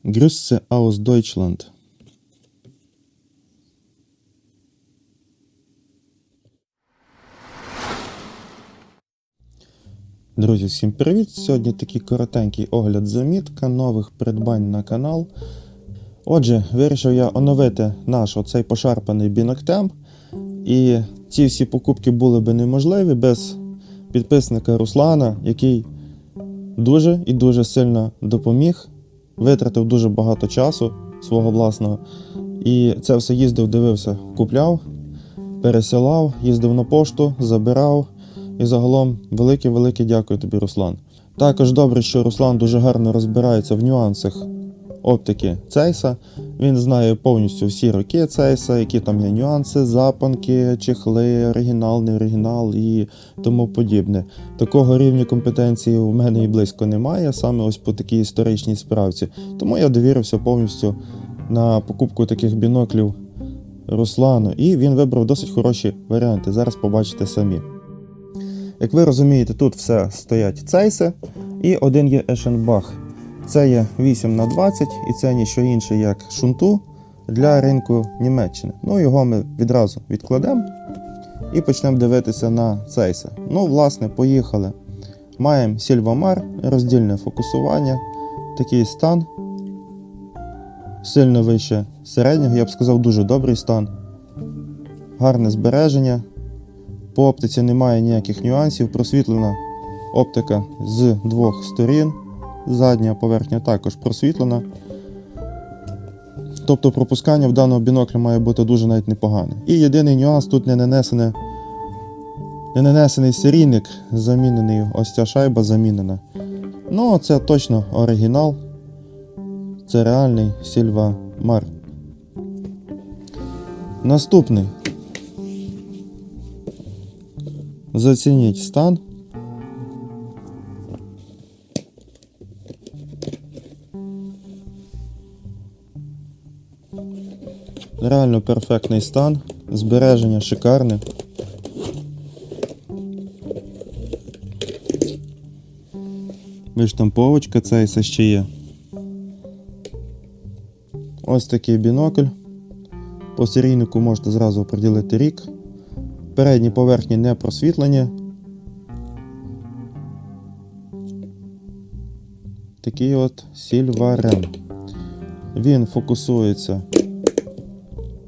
Grüße aus Deutschland. Друзі, всім привіт! Сьогодні такий коротенький огляд замітка нових придбань на канал. Отже, вирішив я оновити наш оцей пошарпаний біноктем. І ці всі покупки були би неможливі без підписника Руслана, який дуже і дуже сильно допоміг. Витратив дуже багато часу свого власного. І це все їздив, дивився, купляв, пересилав, їздив на пошту, забирав. І загалом велике дякую тобі, Руслан. Також добре, що Руслан дуже гарно розбирається в нюансах оптики Цейса. Він знає повністю всі роки Цейса, які там є нюанси, запанки, чехли, оригінал, не оригінал і тому подібне. Такого рівня компетенції у мене і близько немає, саме ось по такій історичній справці. Тому я довірився повністю на покупку таких біноклів Руслану. І він вибрав досить хороші варіанти, зараз побачите самі. Як ви розумієте, тут все стоять Цейси і один є Eschenbach. Це є 8х20 і це ніщо інше як шунту для ринку Німеччини. Ну, його ми відразу відкладемо і почнемо дивитися на Цейси. Ну, власне, поїхали. Маємо Silva-Mar, роздільне фокусування, такий стан, сильно вище середнього, я б сказав, дуже добрий стан, гарне збереження. По оптиці немає ніяких нюансів, просвітлена оптика з двох сторін, задня поверхня також просвітлена. Тобто пропускання в даного бінокля має бути дуже навіть непогане. І єдиний нюанс, тут не нанесений серійник, замінений, ось ця шайба замінена. Ну, це точно оригінал, це реальний Silva-Mar. Наступний. Зацініть стан. Реально перфектний стан, збереження шикарне. Виштамповочка Цейса ще є. Ось такий бінокль. По серійнику можете зразу оприділити рік. Передні поверхні не просвітлені. Такий от Silva-Rem. Він фокусується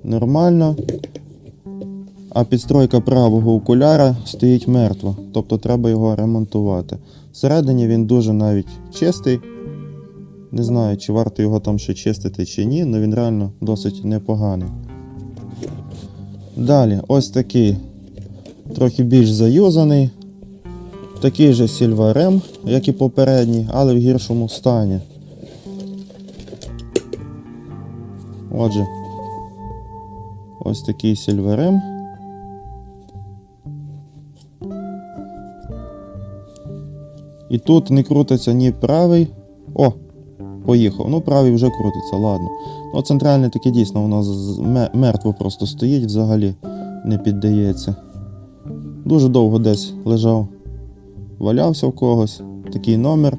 нормально, а підстройка правого окуляра стоїть мертво, тобто треба його ремонтувати. Всередині він дуже навіть чистий. Не знаю, чи варто його там ще чистити чи ні, але він реально досить непоганий. Далі, ось такий. Трохи більш заюзаний. Такий же Silva-Rem, як і попередній, але в гіршому стані. Отже, ось такий Silva-Rem. І тут не крутиться ні правий. О, поїхав. Ну, правий вже крутиться, ладно. Ну, центральний таки дійсно у нас мертво просто стоїть, взагалі не піддається. Дуже довго десь лежав, валявся в когось. Такий номер.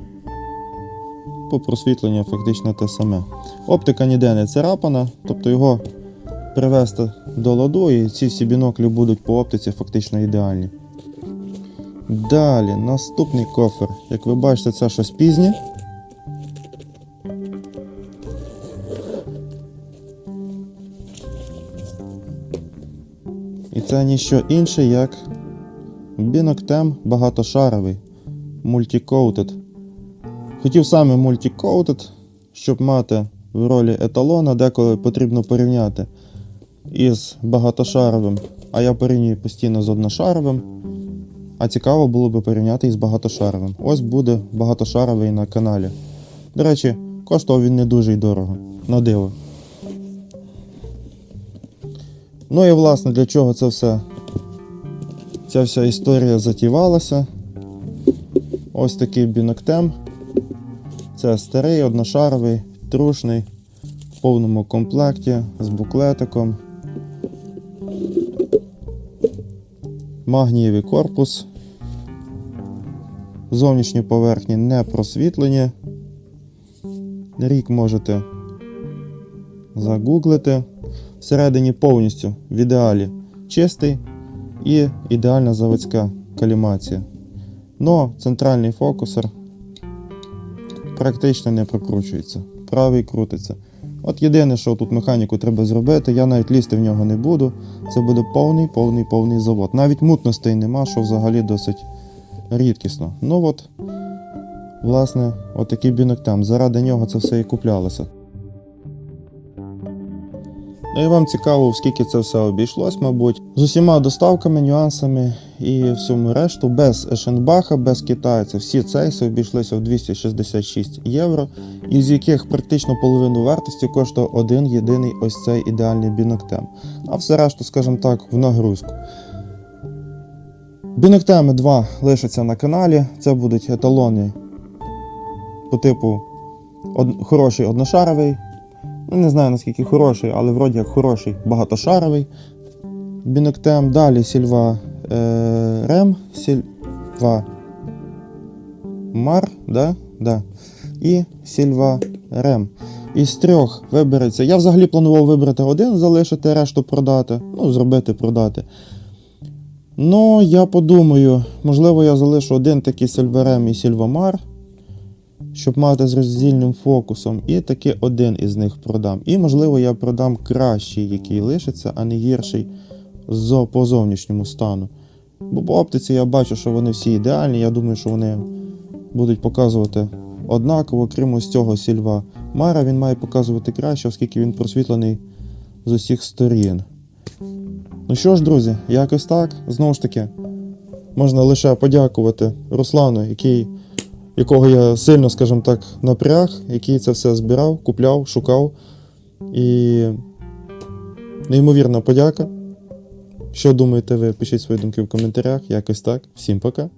По просвітленню фактично те саме. Оптика ніде не царапана, тобто його привести до ладу і ці всі біноклі будуть по оптиці фактично ідеальні. Далі, наступний кофер. Як ви бачите, це щось пізнє. І це ніщо інше, як біноктем багатошаровий, multi-coated. Хотів саме multi-coated, щоб мати в ролі еталона, деколи потрібно порівняти із багатошаровим, а я порівнюю постійно з одношаровим, а цікаво було б порівняти із багатошаровим. Ось буде багатошаровий на каналі. До речі, коштував він не дуже й дорого, на диво. Ну і власне для чого це все? Ця вся історія затівалася. Ось такий біноктем. Це старий, одношаровий, трушний, в повному комплекті, з буклетиком. Магнієвий корпус. Зовнішні поверхні не просвітлені. Рік можете загуглити. Всередині повністю в ідеалі чистий і ідеальна заводська калімація. Но центральний фокусер практично не прокручується. Правий крутиться. От єдине, що тут механіку треба зробити, я навіть лізти в нього не буду. Це буде повний завод. Навіть мутностей нема, що взагалі досить рідкісно. Ну от, власне, отакий біноктем. Заради нього це все і куплялося. Ну і вам цікаво, скільки це все обійшлось, мабуть. З усіма доставками, нюансами і всьому решту, без Ешенбаха, без китайця. Всі цейси обійшлися в 266 євро, із яких практично половину вартості коштує один єдиний ось цей ідеальний біноктем. А все решту, скажімо так, в нагрузку. Біноктеми 2 лишаться на каналі. Це будуть еталони по типу хороший одношаровий. Не знаю наскільки хороший, але вроді як хороший багатошаровий біноктем. Далі Сільва Рем, Сільва Мар, да? І Сільва Рем. Із 3 вибереться. Я взагалі планував вибрати один, залишити, решту продати. Ну, зробити, продати. Ну, я подумаю, можливо, я залишу один такий Сільва Рем і Сільва Мар, щоб мати з роздільним фокусом, і таки один із них продам. І, можливо, я продам кращий, який лишиться, а не гірший по зовнішньому стану. Бо по оптиці я бачу, що вони всі ідеальні, я думаю, що вони будуть показувати однаково, крім ось цього Сільва Мара, він має показувати краще, оскільки він просвітлений з усіх сторін. Ну що ж, друзі, якось так. Знову ж таки, можна лише подякувати Руслану, якого я сильно, скажімо так, напряг, який це все збирав, купляв, шукав. І неймовірна подяка. Що думаєте ви? Пишіть свої думки в коментарях. Якось так. Всім пока.